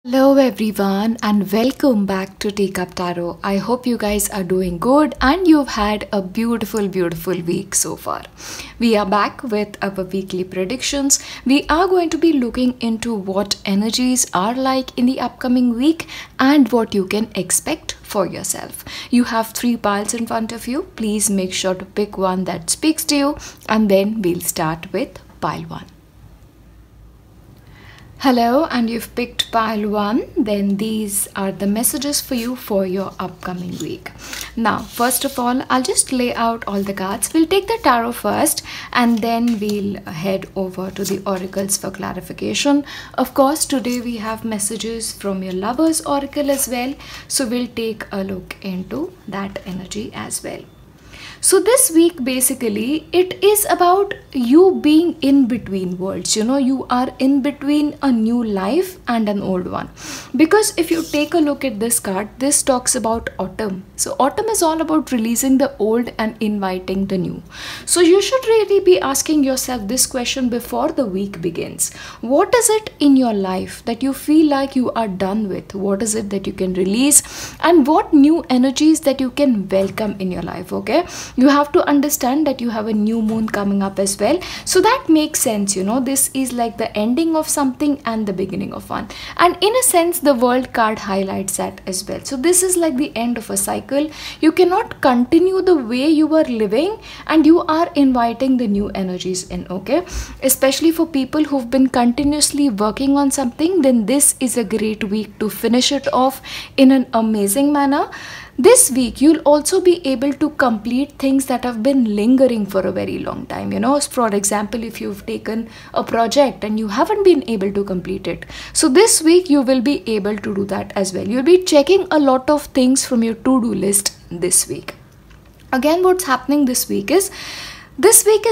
Hello everyone and welcome back to Teacup Tarot. I hope you guys are doing good and you've had a beautiful week so far. We are back with our weekly predictions. We are going to be looking into what energies are like in the upcoming week and what you can expect for yourself. You have 3 piles in front of you. Please make sure to pick one that speaks to you and then we'll start with pile 1. Hello, and you've picked pile 1, then these are the messages for you for your upcoming week. Now, first of all, I'll just lay out all the cards. We'll take the tarot first and then we'll head over to the oracles for clarification. Of course, today we have messages from your lover's oracle as well. So we'll take a look into that energy as well. So this week basically it is about you being in between worlds. You are in between a new life and an old one. Because if you take a look at this card, this talks about autumn. So autumn is all about releasing the old and inviting the new. So you should really be asking yourself this question before the week begins. What is it in your life that you feel like you are done with? What is it that you can release? And what new energies that you can welcome in your life, okay? You have to understand that you have a new moon coming up as well. So that makes sense, this is like the ending of something and the beginning of one. And in a sense, the world card highlights that as well. So this is like the end of a cycle. You cannot continue the way you were living and you are inviting the new energies in, okay? Especially for people who've been continuously working on something, then this is a great week to finish it off in an amazing manner. This week, you'll also be able to complete things that have been lingering for a very long time. For example, if you've taken a project and you haven't been able to complete it. So this week, you will be able to do that as well. You'll be checking a lot of things from your to-do list this week. Again, what's happening this week is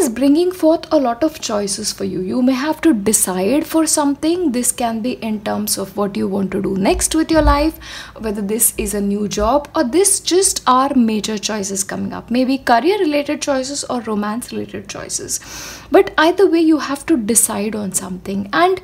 bringing forth a lot of choices for you. You may have to decide for something. This can be in terms of what you want to do next with your life, whether this is a new job or this just are major choices coming up, maybe career related choices or romance related choices. But either way, you have to decide on something, and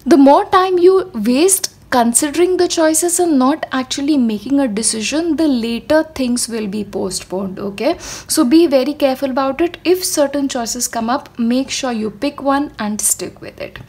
the more time you waste considering the choices and not actually making a decision, the later things will be postponed, okay? So be very careful about it. If certain choices come up, make sure you pick one and stick with it.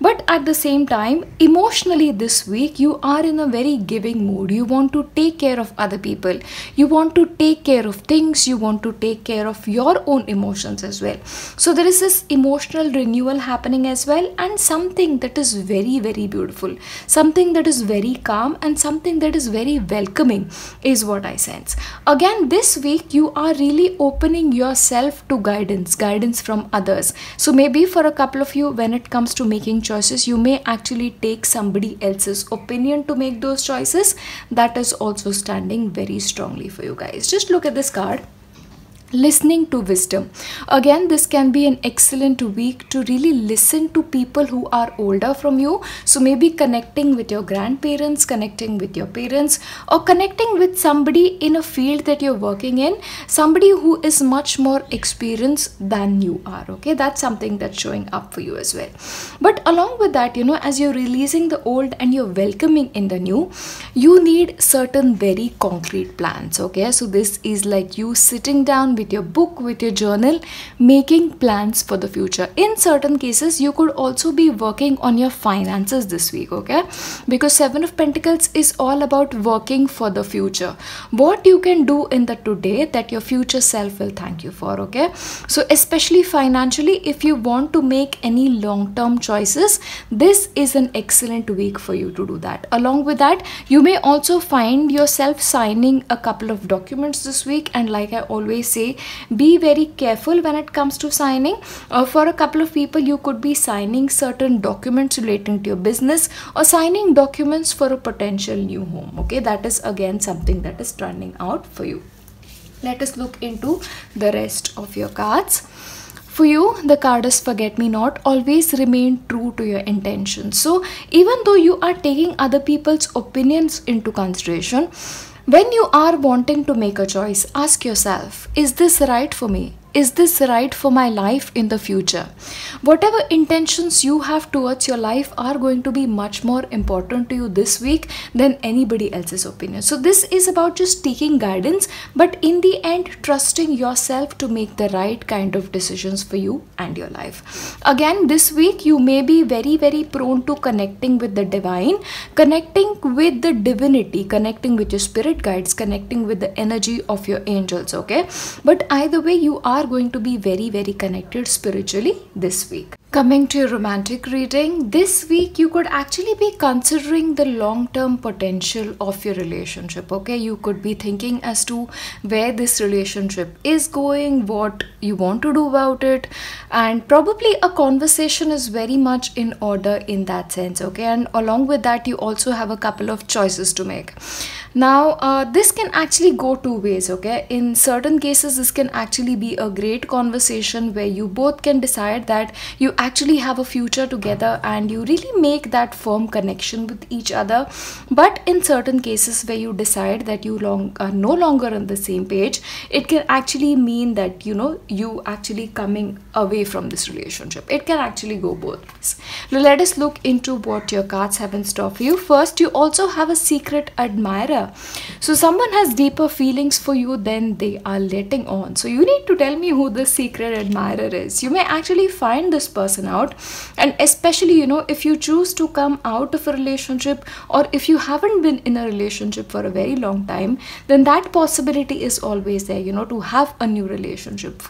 But at the same time, emotionally this week, you are in a very giving mood. You want to take care of other people. You want to take care of things. You want to take care of your own emotions as well. So there is this emotional renewal happening as well, and something that is very, very beautiful. Something that is very calm and something that is very welcoming is what I sense. Again, this week you are really opening yourself to guidance from others. So maybe for a couple of you, when it comes to making choices, you may actually take somebody else's opinion to make those choices. That is also standing very strongly for you guys. Just look at this card. Listening to wisdom. Again, this can be an excellent week to really listen to people who are older from you. So maybe connecting with your grandparents, connecting with your parents, or connecting with somebody in a field that you're working in, somebody who is much more experienced than you are, okay? That's something that's showing up for you as well. But along with that, as you're releasing the old and you're welcoming in the new, you need certain very concrete plans, okay? So this is like you sitting down with your book, with your journal, making plans for the future. In certain cases, you could also be working on your finances this week, okay? Because 7 of Pentacles is all about working for the future. What you can do in the today that your future self will thank you for, okay? So especially financially, if you want to make any long-term choices, this is an excellent week for you to do that. Along with that, you may also find yourself signing a couple of documents this week, and like I always say, be very careful when it comes to signing. For a couple of people, you could be signing certain documents relating to your business or signing documents for a potential new home, okay? That is again something that is turning out for you. Let us look into the rest of your cards. For you, the card is Forget Me Not. Always remain true to your intentions. So even though you are taking other people's opinions into consideration, when you are wanting to make a choice, ask yourself, is this right for me? is this right for my life in the future? Whatever intentions you have towards your life are going to be much more important to you this week than anybody else's opinion. So this is about just taking guidance, but in the end trusting yourself to make the right kind of decisions for you and your life. Again, this week you may be very prone to connecting with the divine, connecting with the divinity, connecting with your spirit guides, connecting with the energy of your angels, okay? But either way, you are going to be very connected spiritually this week. Coming to your romantic reading, this week you could actually be considering the long-term potential of your relationship, okay? You could be thinking as to where this relationship is going, what you want to do about it, and probably a conversation is very much in order in that sense, okay? And along with that, you also have a couple of choices to make. Now, this can actually go two ways, okay? In certain cases, this can actually be a great conversation where you both can decide that you actually have a future together and you really make that firm connection with each other. But in certain cases where you decide that you are no longer on the same page, it can actually mean that, you actually coming away from this relationship. It can actually go both ways. Now, let us look into what your cards have in store for you. First, you also have a secret admirer. So someone has deeper feelings for you than they are letting on. So you need to tell me who the secret admirer is. You may actually find this person out, and especially if you choose to come out of a relationship, or if you haven't been in a relationship for a very long time, then that possibility is always there, to have a new relationship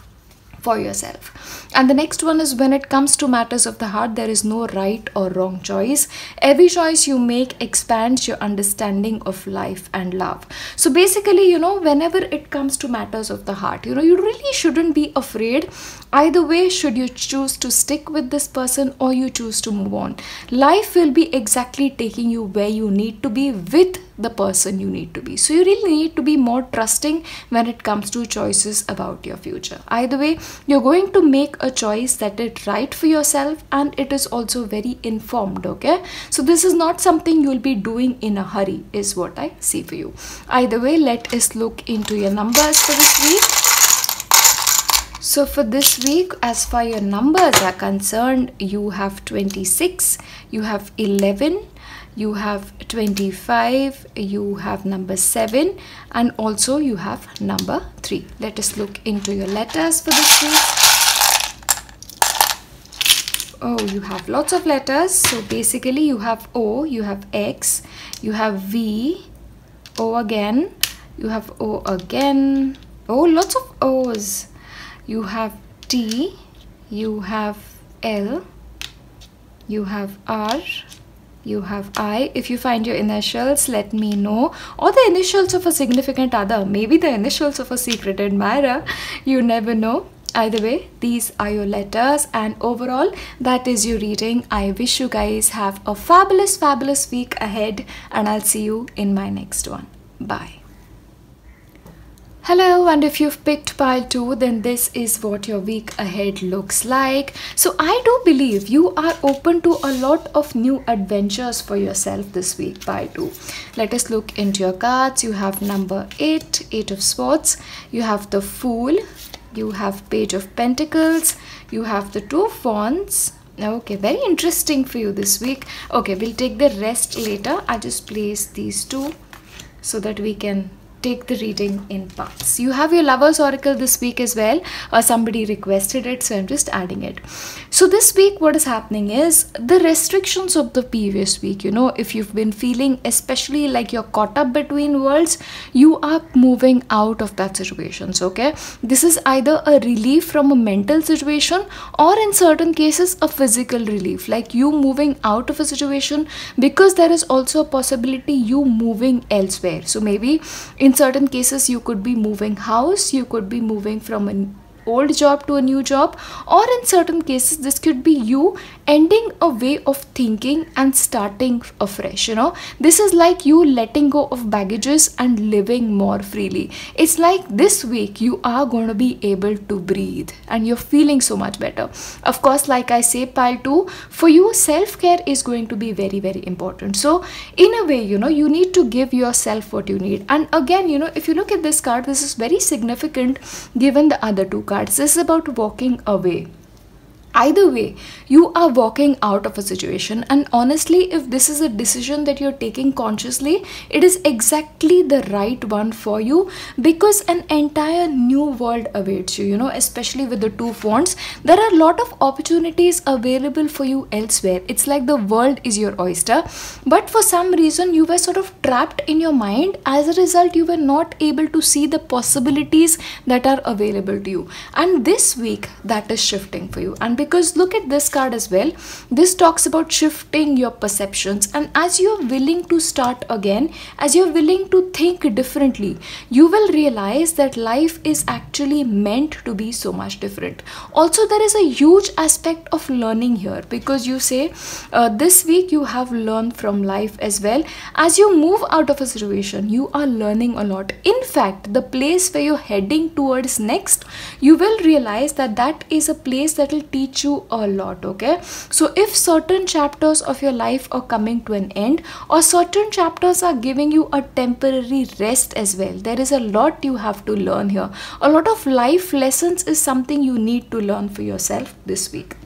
for yourself. And the next one is, when it comes to matters of the heart, there is no right or wrong choice. Every choice you make expands your understanding of life and love. So basically, whenever it comes to matters of the heart, you really shouldn't be afraid. Either way, should you choose to stick with this person or you choose to move on, life will be exactly taking you where you need to be with the person you need to be. So you really need to be more trusting when it comes to choices about your future. Either way, you're going to make a choice that is right for yourself, and it is also very informed, okay? So this is not something you'll be doing in a hurry, is what I see for you. Either way, let us look into your numbers for this week. So for this week, as far your numbers are concerned, you have 26, you have 11, you have 25, you have number 7, and also you have number 3. Let us look into your letters for this week. Oh, you have lots of letters. So basically you have O, you have X, you have V, O again, you have O again. Oh, lots of O's. You have T, you have L, you have R, you have I. If you find your initials, let me know. Or the initials of a significant other. Maybe the initials of a secret admirer. You never know. Either way, these are your letters, and overall, that is your reading. I wish you guys have a fabulous week ahead, and I'll see you in my next one. Bye. Hello, and if you've picked pile 2, then this is what your week ahead looks like. So I do believe you are open to a lot of new adventures for yourself this week, pile 2. Let us look into your cards. You have number 8, 8 of swords. You have the Fool. You have Page of Pentacles. You have the 2 of Wands. Okay, very interesting for you this week. Okay, we'll take the rest later. I just place these 2 so that we can take the reading in parts. You have your Lover's Oracle this week as well. Somebody requested it, so I'm just adding it. So this week, what is happening is the restrictions of the previous week. If you've been feeling especially like you're caught up between worlds, you are moving out of that situations, okay? This is either a relief from a mental situation, or in certain cases a physical relief, like you moving out of a situation, because there is also a possibility you moving elsewhere. So maybe in certain cases you could be moving house, you could be moving from an old job to a new job, or in certain cases this could be you ending a way of thinking and starting afresh. This is like you letting go of baggages and living more freely. It's like this week you are going to be able to breathe and you're feeling so much better. Of course, like I say, pile 2, for you self-care is going to be very important. So in a way, you need to give yourself what you need. And again, if you look at this card, this is very significant given the other 2 cards. cards. This is about walking away. Either way, you are walking out of a situation, and honestly, if this is a decision that you're taking consciously, it is exactly the right one for you, because an entire new world awaits you, especially with the two fonts. There are a lot of opportunities available for you elsewhere. It's like the world is your oyster, but for some reason you were sort of trapped in your mind. As a result, you were not able to see the possibilities that are available to you, and this week that is shifting for you. And because look at this card as well, this talks about shifting your perceptions, and as you're willing to start again, as you're willing to think differently, you will realize that life is actually meant to be so much different. Also, there is a huge aspect of learning here, because you say this week you have learned from life as well. As you move out of a situation, you are learning a lot. In fact, the place where you're heading towards next, you will realize that that is a place that will teach you a lot. Okay, so if certain chapters of your life are coming to an end, or certain chapters are giving you a temporary rest as well, there is a lot you have to learn here. A lot of life lessons is something you need to learn for yourself this week.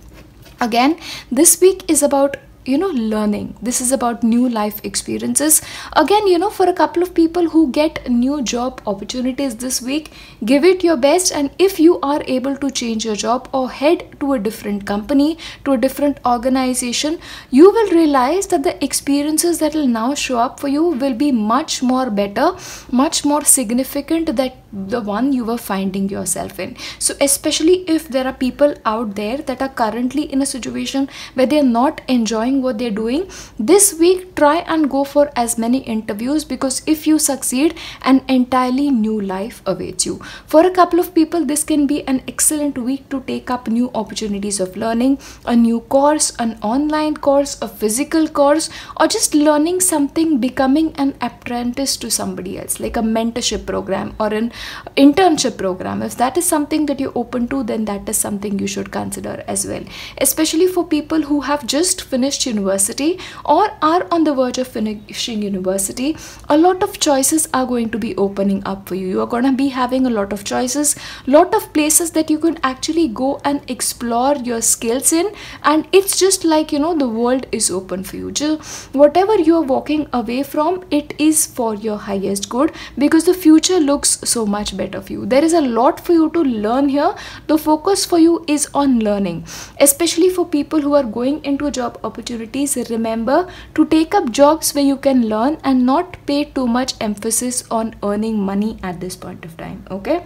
Again, this week is about learning. This is about new life experiences. Again, for a couple of people who get new job opportunities this week, give it your best. And if you are able to change your job or head to a different company, to a different organization, you will realize that the experiences that will now show up for you will be much more better, much more significant than the one you were finding yourself in. So especially if there are people out there that are currently in a situation where they are not enjoying what they're doing, this week try and go for as many interviews, because if you succeed, an entirely new life awaits you. For a couple of people, this can be an excellent week to take up new opportunities of learning, a new course, an online course, a physical course, or just learning something, becoming an apprentice to somebody else, like a mentorship program or an internship program. If that is something that you're open to, then that is something you should consider as well. Especially for people who have just finished university or are on the verge of finishing university, a lot of choices are going to be opening up for you. You are going to be having a lot of choices, lot of places that you can actually go and explore your skills in, and it's just like the world is open for you. Just whatever you are walking away from, it is for your highest good, because the future looks so much better for you. There is a lot for you to learn here. The focus for you is on learning. Especially for people who are going into job opportunities, remember to take up jobs where you can learn and not pay too much emphasis on earning money at this point of time. Okay,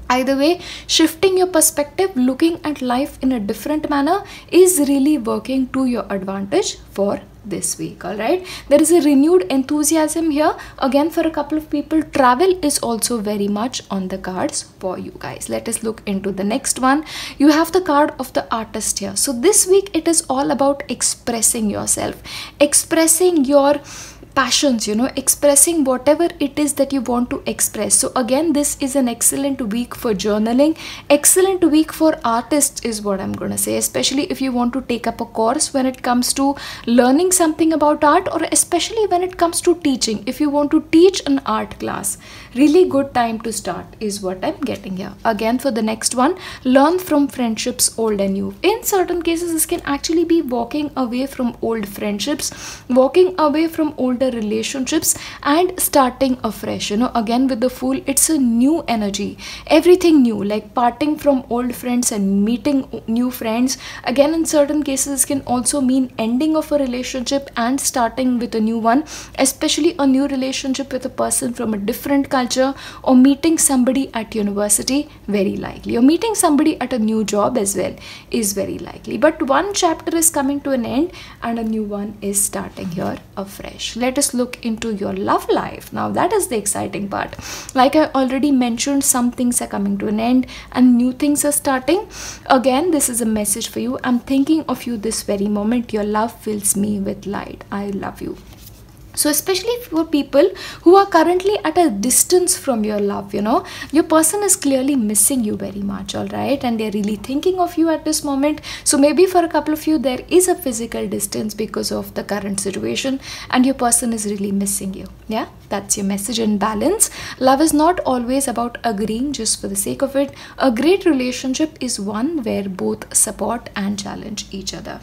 either way, shifting your perspective, looking at life in a different manner is really working to your advantage for this week. All right, there is a renewed enthusiasm here. Again, for a couple of people, travel is also very much on the cards for you guys. Let us look into the next one. You have the card of the artist here. So this week it is all about expressing yourself, expressing your passions, expressing whatever it is that you want to express. So again, this is an excellent week for journaling, excellent week for artists is what I'm going to say, especially if you want to take up a course when it comes to learning something about art, or especially when it comes to teaching. If you want to teach an art class, really good time to start is what I'm getting here. Again, for the next one, learn from friendships old and new. In certain cases, this can actually be walking away from old friendships, walking away from old relationships and starting afresh. Again, with the Fool, it's a new energy, everything new, like parting from old friends and meeting new friends. Again, in certain cases can also mean ending of a relationship and starting with a new one, especially a new relationship with a person from a different culture, or meeting somebody at university, very likely, or meeting somebody at a new job as well is very likely. But one chapter is coming to an end and a new one is starting here afresh. Let us look into your love life. Now that is the exciting part. Like I already mentioned, some things are coming to an end and new things are starting. Again, this is a message for you. I'm thinking of you this very moment. Your love fills me with light. I love you. So especially for people who are currently at a distance from your love, your person is clearly missing you very much, all right, and they're really thinking of you at this moment. So maybe for a couple of you there is a physical distance because of the current situation, and your person is really missing you. Yeah, that's your message in balance. Love is not always about agreeing just for the sake of it. A great relationship is one where both support and challenge each other.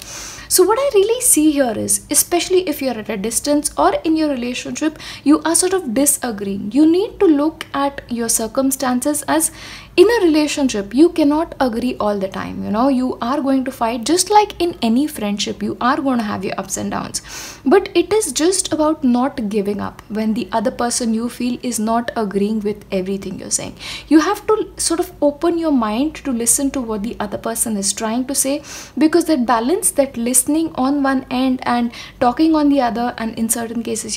So what I really see here is, especially if you're at a distance or in your relationship, you are sort of disagreeing. You need to look at your circumstances as, in a relationship, you cannot agree all the time. You are going to fight, just like in any friendship, you are going to have your ups and downs. But it is just about not giving up when the other person you feel is not agreeing with everything you're saying. You have to sort of open your mind to listen to what the other person is trying to say, because that balance, that listening on one end and talking on the other, and in certain cases,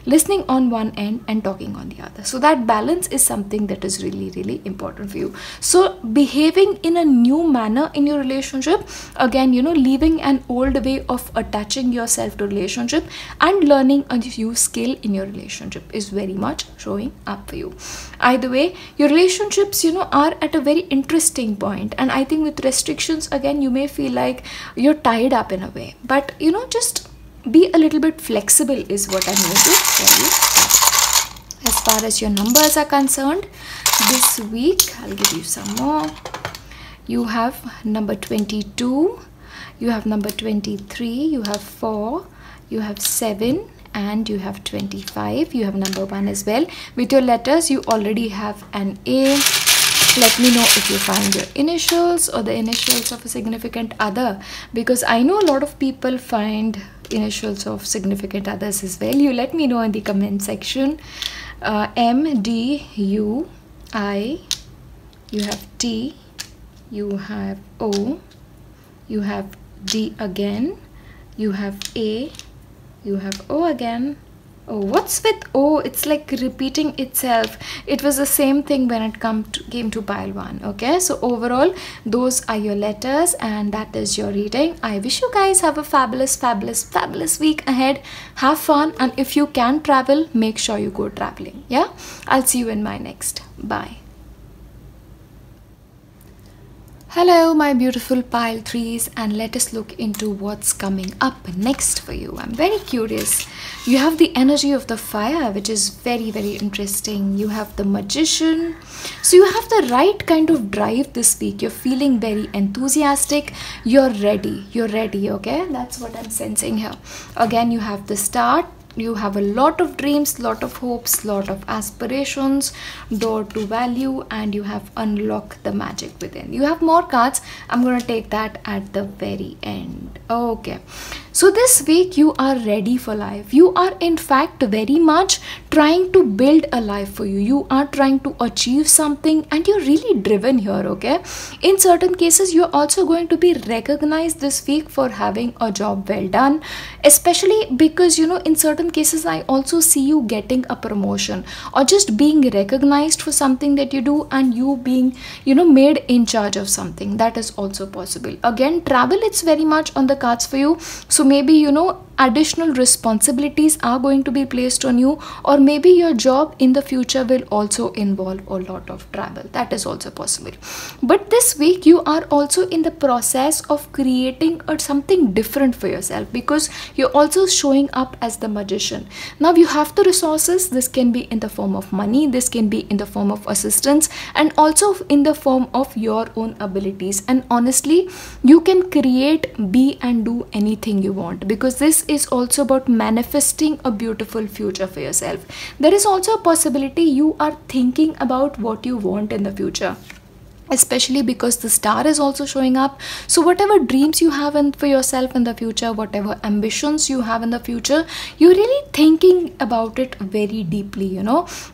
listening on one end and talking on the other. So that balance is something that is really, really important for you. So behaving in a new manner in your relationship, again, leaving an old way of attaching yourself to relationship and learning a new skill in your relationship is very much showing up for you. Either way, your relationships, are at a very interesting point, and I think with restrictions, again, you may feel like you're tied up in a way, but just be a little bit flexible is what I'm going to tell you. As far as your numbers are concerned, this week I'll give you some more. You have number 22, you have number 23, you have 4, you have 7, and you have 25. You have number 1 as well. With your letters, you already have an A. Let me know if you find your initials or the initials of a significant other, because I know a lot of people find initials of significant others as well. You let me know in the comment section. M, D, U, I, you have T, you have O, you have D again, you have A, you have O again. Oh, what's with O? It's like repeating itself. It was the same thing when it came to pile 1. Okay, so overall, those are your letters, and that is your reading. I wish you guys have a fabulous, fabulous, fabulous week ahead. Have fun, and if you can travel, make sure you go traveling. Yeah, I'll see you in my next. Bye. Hello my beautiful pile 3s, and let us look into what's coming up next for you. I'm very curious. You have the energy of the fire, which is very, very interesting. You have the magician. So you have the right kind of drive this week. You're feeling very enthusiastic. You're ready. You're ready, okay? That's what I'm sensing here. Again, you have the start. You have a lot of dreams, lot of hopes, lot of aspirations, door to value, and you have unlocked the magic within. You have more cards. I'm going to take that at the very end. Okay. So this week you are ready for life. You are in fact very much trying to build a life for you. You are trying to achieve something, and you're really driven here, okay? In certain cases, you're also going to be recognized this week for having a job well done, especially because, in certain cases, I also see you getting a promotion or just being recognized for something that you do, and you being, made in charge of something. That is also possible. Again, travel, it's very much on the cards for you. So maybe, additional responsibilities are going to be placed on you, or maybe your job in the future will also involve a lot of travel. That is also possible. But this week you are also in the process of creating something different for yourself, because you're also showing up as the magician. Now you have the resources. This can be in the form of money, this can be in the form of assistance, and also in the form of your own abilities. And honestly, you can create, be, and do anything you want, because this is also about manifesting a beautiful future for yourself. There is also a possibility you are thinking about what you want in the future, especially because the star is also showing up. So whatever dreams you have for yourself in the future, whatever ambitions you have in the future, you're really thinking about it very deeply.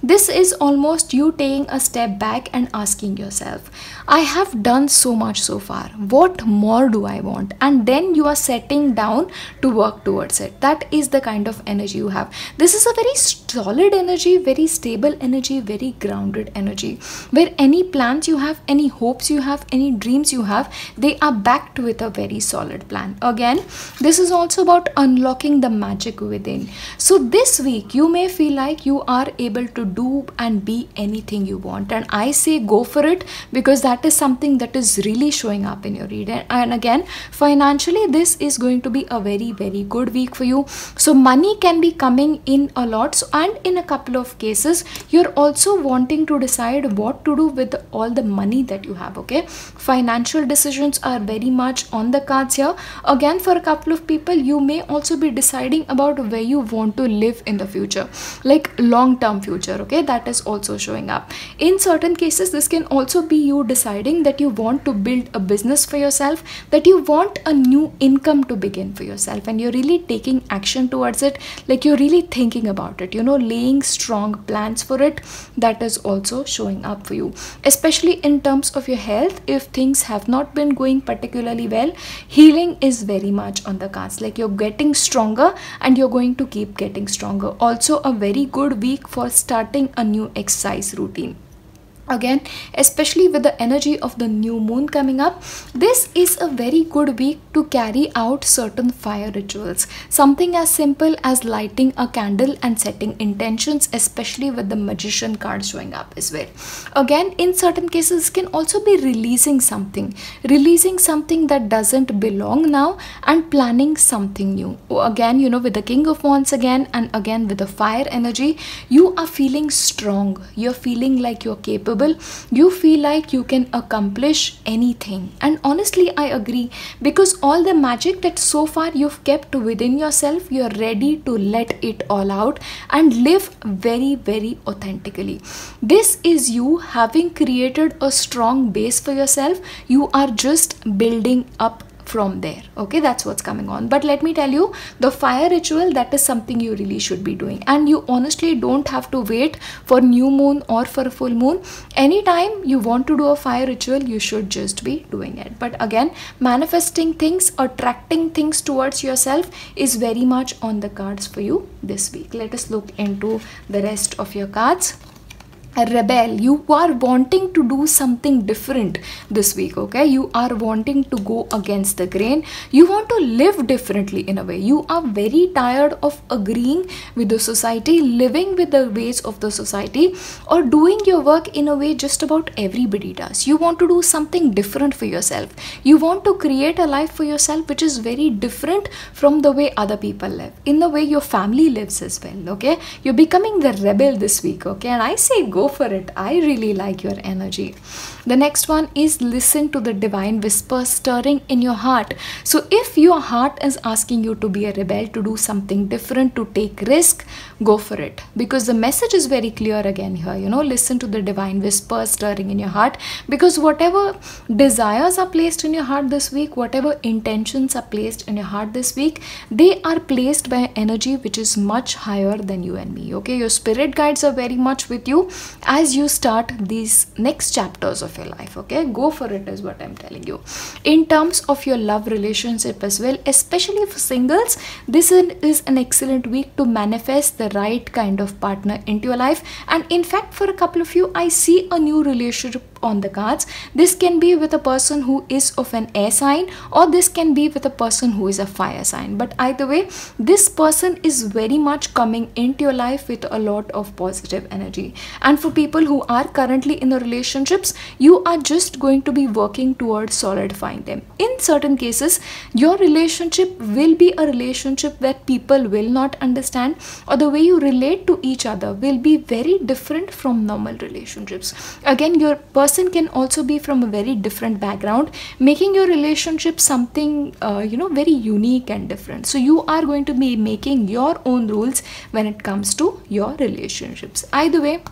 This is almost you taking a step back and asking yourself, I have done so much so far, what more do I want? And then you are setting down to work towards it. That is the kind of energy you have. This is a very solid energy, very stable energy, very grounded energy, where any plans you have, any any hopes you have, any dreams you have, they are backed with a very solid plan. Again, this is also about unlocking the magic within. So this week you may feel like you are able to do and be anything you want, and I say go for it, because that is something that is really showing up in your reading. And again, financially, this is going to be a very, very good week for you. So money can be coming in a lot. So, and in a couple of cases, you're also wanting to decide what to do with all the money that you have. Okay, financial decisions are very much on the cards here. Again, for a couple of people, you may also be deciding about where you want to live in the future, like long-term future. Okay, that is also showing up. In certain cases, this can also be you deciding that you want to build a business for yourself, that you want a new income to begin for yourself, and you're really taking action towards it, like you're really thinking about it, you know, laying strong plans for it. That is also showing up for you, especially in terms of your health. If things have not been going particularly well, healing is very much on the cards, like you're getting stronger and you're going to keep getting stronger. Also a very good week for starting a new exercise routine. Again, especially with the energy of the new moon coming up, this is a very good week to carry out certain fire rituals. Something as simple as lighting a candle and setting intentions, especially with the magician card showing up as well. Again, in certain cases, can also be releasing something that doesn't belong now and planning something new. Again, you know, with the King of Wands again, and again with the fire energy, you are feeling strong. You're feeling like you're capable. You feel like you can accomplish anything. And honestly, I agree, because all the magic that so far you've kept within yourself, you're ready to let it all out and live very, very authentically. This is you having created a strong base for yourself. You are just building up from there. Okay, that's what's coming on. But let me tell you, the fire ritual, that is something you really should be doing, and you honestly don't have to wait for new moon or for a full moon. Anytime you want to do a fire ritual, you should just be doing it. But again, manifesting things, attracting things towards yourself is very much on the cards for you this week. Let us look into the rest of your cards. A rebel, you are wanting to do something different this week. Okay, you are wanting to go against the grain. You want to live differently in a way. You are very tired of agreeing with the society, living with the ways of the society, or doing your work in a way just about everybody does. You want to do something different for yourself. You want to create a life for yourself which is very different from the way other people live, in the way your family lives as well. Okay, you're becoming the rebel this week. Okay, and I say go for it. I really like your energy. The next one is listen to the divine whisper stirring in your heart. So if your heart is asking you to be a rebel, to do something different, to take risk, go for it, because the message is very clear again here. You know, listen to the divine whisper stirring in your heart, because whatever desires are placed in your heart this week, whatever intentions are placed in your heart this week, they are placed by energy which is much higher than you and me. Okay, your spirit guides are very much with you as you start these next chapters of your life. Okay, go for it is what I'm telling you. In terms of your love relationship as well, especially for singles, this is an excellent week to manifest the right kind of partner into your life. And in fact, for a couple of you, I see a new relationship on the cards. This can be with a person who is of an air sign, or this can be with a person who is a fire sign. But either way, this person is very much coming into your life with a lot of positive energy. And for people who are currently in the relationships, you are just going to be working towards solidifying them. In certain cases, your relationship will be a relationship that people will not understand, or the way you relate to each other will be very different from normal relationships. Again, your person can also be from a very different background, making your relationship something very unique and different. So you are going to be making your own rules when it comes to your relationships. Either way,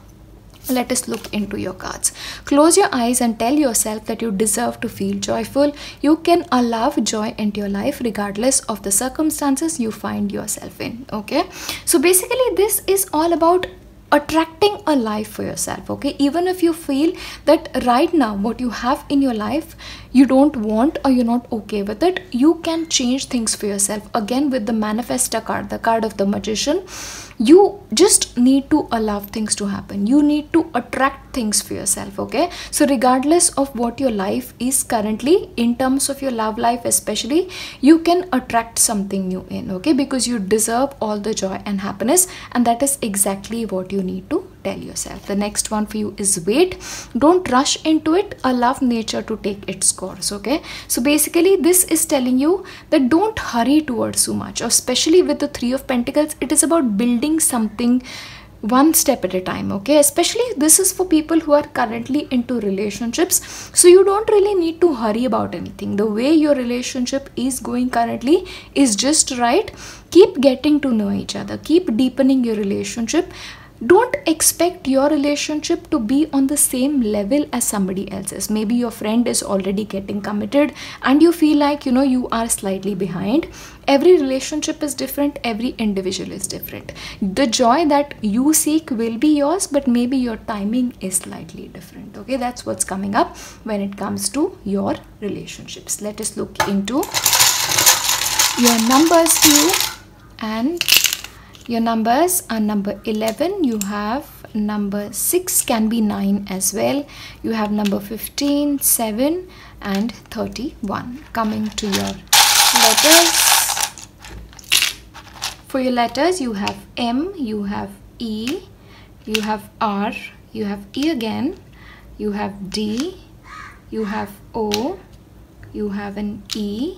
let us look into your cards. Close your eyes and tell yourself that you deserve to feel joyful. You can allow joy into your life regardless of the circumstances you find yourself in. Okay, so basically this is all about attracting a life for yourself. Okay, even if you feel that right now what you have in your life you don't want or you're not okay with it, you can change things for yourself. Again, with the manifestor card, the card of the magician, you just need to allow things to happen. You need to attract things for yourself. Okay, so regardless of what your life is currently, in terms of your love life especially, you can attract something new in. Okay, because you deserve all the joy and happiness, and that is exactly what you need to tell yourself. The next one for you is wait. Don't rush into it. Allow nature to take its course. Okay, so basically this is telling you that don't hurry towards so much, especially with the Three of Pentacles. It is about building something one step at a time. Okay, especially this is for people who are currently into relationships, so you don't really need to hurry about anything. The way your relationship is going currently is just right. Keep getting to know each other, keep deepening your relationship. Don't expect your relationship to be on the same level as somebody else's. Maybe your friend is already getting committed and you feel like, you know, you are slightly behind. Every relationship is different, every individual is different. The joy that you seek will be yours, but maybe your timing is slightly different. Okay, that's what's coming up when it comes to your relationships. Let us look into your numbers for you, and your numbers are number 11, you have number 6, can be 9 as well. You have number 15, 7 and 31. Coming to your letters. For your letters, you have M, you have E, you have R, you have E again, you have D, you have O, you have an E,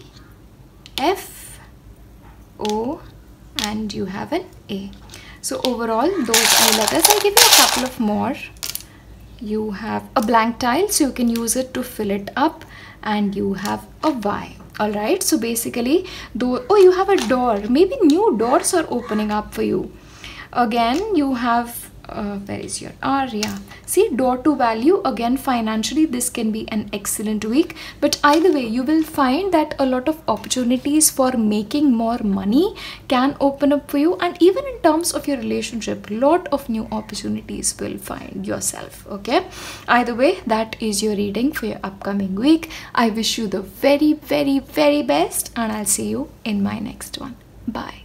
F, O, and you have an A. So overall those are letters. I'll give you a couple of more. You have a blank tile, so you can use it to fill it up, and you have a Y. All right, so basically though, oh, you have a door. Maybe new doors are opening up for you. Again, you have where is your R? Yeah, see, door to value. Again, financially this can be an excellent week, but either way you will find that a lot of opportunities for making more money can open up for you, and even in terms of your relationship, lot of new opportunities will find yourself. Okay, either way, that is your reading for your upcoming week. I wish you the very, very, very best, and I'll see you in my next one. Bye.